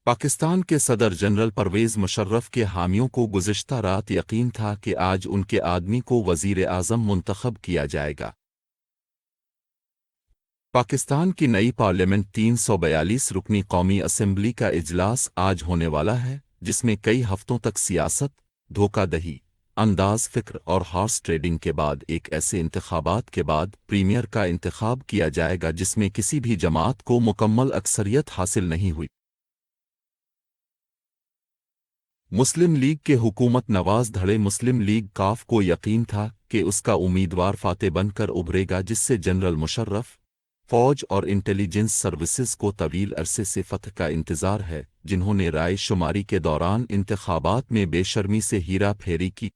पाकिस्तान के सदर जनरल परवेज़ मुशर्रफ के हामियों को गुज़िश्ता रात यकीन था कि आज उनके आदमी को वज़ीर आज़म मुंतखब किया जाएगा। पाकिस्तान की नई पार्लियामेंट 342 रुकनी कौमी असम्बली का इजलास आज होने वाला है, जिसमें कई हफ्तों तक सियासत, धोखाधही, अंदाज फ़िक्र और हॉर्स ट्रेडिंग के बाद एक ऐसे इंतखाबात के बाद प्रीमियर का इंतखाब किया जाएगा जिसमें किसी भी जमात को मुकम्मल अक्सरियत हासिल नहीं हुई। मुस्लिम लीग के हुकूमत नवाज धड़े मुस्लिम लीग काफ को यकीन था कि उसका उम्मीदवार फाते बनकर उभरेगा, जिससे जनरल मुशर्रफ फौज और इंटेलिजेंस सर्विसेज को तवील अरसे से फतह का इंतज़ार है, जिन्होंने राय शुमारी के दौरान इंतखाबात में बेशर्मी से हीरा फेरी की।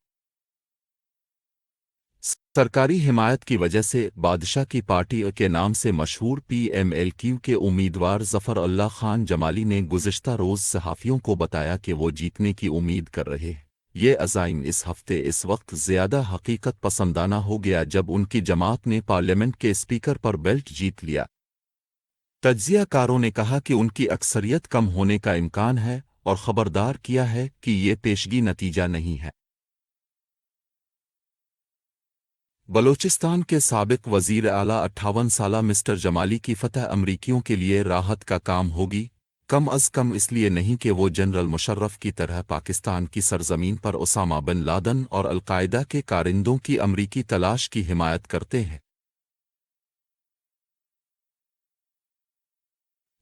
सरकारी हिमायत की वजह से बादशाह की पार्टी के नाम से मशहूर PMLQ के उम्मीदवार ज़फ़र अल्लाह खान जमाली ने गुज़िश्ता रोज़ सहाफ़ियों को बताया कि वो जीतने की उम्मीद कर रहे हैं। ये अज़ाइम इस हफ्ते इस वक्त ज़्यादा हकीकत पसंदाना हो गया जब उनकी जमात ने पार्लियामेंट के स्पीकर पर बेल्ट जीत लिया। तज्ज़ियाकारों ने कहा कि उनकी अक्सरियत कम होने का इम्कान है और ख़बरदार किया है कि ये पेशगी नतीजा नहीं है। बलोचिस्तान के साबिक वज़ीर आला 58 साला मिस्टर जमाली की फतह अमरीकियों के लिए राहत का काम होगी, कम अज़ कम इसलिए नहीं कि वो जनरल मुशर्रफ की तरह पाकिस्तान की सरजमीन पर उसामा बिन लादन और अलकायदा के कारिंदों की अमरीकी तलाश की हिमायत करते हैं।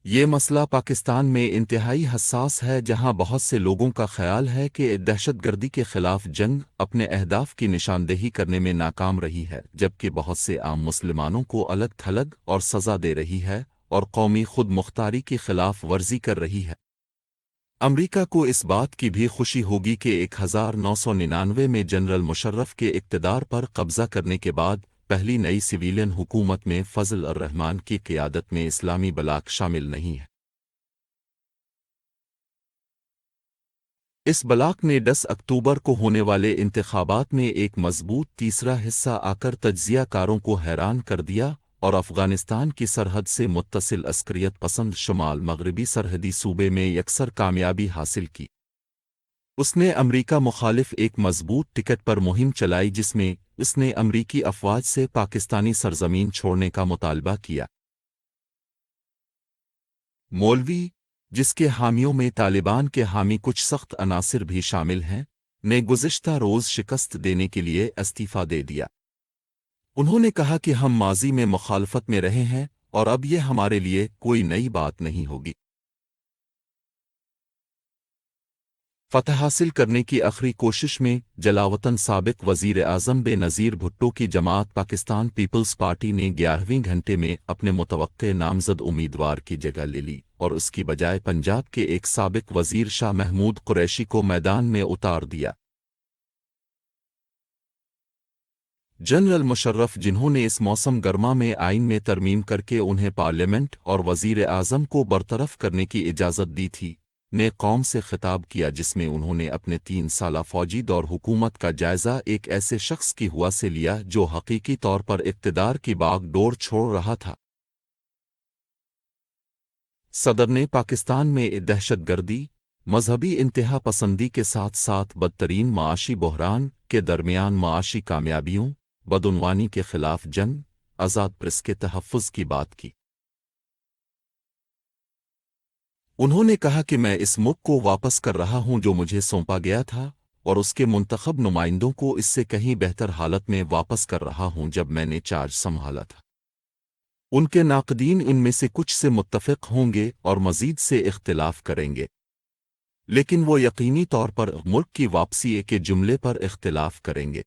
ये मसला पाकिस्तान में इंतहाई हसास है, जहां बहुत से लोगों का ख्याल है कि दहशतगर्दी के खिलाफ जंग अपने अहदाफ की निशानदेही करने में नाकाम रही है, जबकि बहुत से आम मुसलमानों को अलग थलग और सज़ा दे रही है और कौमी खुद मुख्तारी की खिलाफ वर्जी कर रही है। अमरीका को इस बात की भी खुशी होगी कि 1999 में जनरल मुशर्रफ के इक़्तिदार पर कब्ज़ा करने के बाद पहली नई सिविलियन हुकूमत में फजल और रहमान की क़ियादत में इस्लामी ब्लाक शामिल नहीं है। इस ब्लाक ने 10 अक्टूबर को होने वाले इंतखाबात में एक मजबूत तीसरा हिस्सा आकर तज्ज़ियाकारों को हैरान कर दिया और अफ़गानिस्तान की सरहद से मुत्तसिल अस्करियत पसंद शुमाल मगरबी सरहदी सूबे में यकसर कामयाबी हासिल की। उसने अमरीका मुखालिफ एक मजबूत टिकट पर मुहिम चलाई, जिसमें उसने अमरीकी अफवाज से पाकिस्तानी सरजमीन छोड़ने का मुतालबा किया। मौलवी, जिसके हामियों में तालिबान के हामी कुछ सख्त अनासिर भी शामिल हैं, ने गुज़िश्ता रोज़ शिकस्त देने के लिए इस्तीफ़ा दे दिया। उन्होंने कहा कि हम माजी में मुखालफत में रहे हैं और अब ये हमारे लिए कोई नई बात नहीं होगी। फतह हासिल करने की आखिरी कोशिश में जलावतन साबिक वज़ीर आज़म बेनज़ीर भुट्टो की जमात पाकिस्तान पीपल्स पार्टी ने 11वें घंटे में अपने मुतवक्के नामज़द उम्मीदवार की जगह ले ली और उसकी बजाय पंजाब के एक साबिक वज़ीर शाह महमूद कुरैशी को मैदान में उतार दिया। जनरल मुशर्रफ, जिन्होंने इस मौसम गर्मा में आइन में तरमीम करके उन्हें पार्लियामेंट और वज़ीर आज़म को बरतरफ करने की इजाज़त दी थी, ने कौम से खिताब किया, जिसमें उन्होंने अपने 3 साला फौजी दौर हुकूमत का जायज़ा एक ऐसे शख्स की हुआ से लिया जो हकीकी तौर पर इक़्तिदार की बागडोर छोड़ रहा था। सदर ने पाकिस्तान में दहशतगर्दी, मजहबी इंतहा पसंदी के साथ साथ बदतरीन माशी बहरान के दरमियान माशी कामयाबियों, बदउनवानी के खिलाफ जंग, आज़ाद प्रेस के तहफ़्फ़ुज़ की बात की। उन्होंने कहा कि मैं इस मुल्क को वापस कर रहा हूं जो मुझे सौंपा गया था और उसके मुंतखब नुमाइंदों को इससे कहीं बेहतर हालत में वापस कर रहा हूं जब मैंने चार्ज संभाला था। उनके नाक़दीन इनमें से कुछ से मुत्तफ़िक़ होंगे और मज़ीद से इख्तिलाफ़ करेंगे, लेकिन वो यकीनी तौर पर मुल्क की वापसी के जुमले पर इख्तिलाफ़ करेंगे।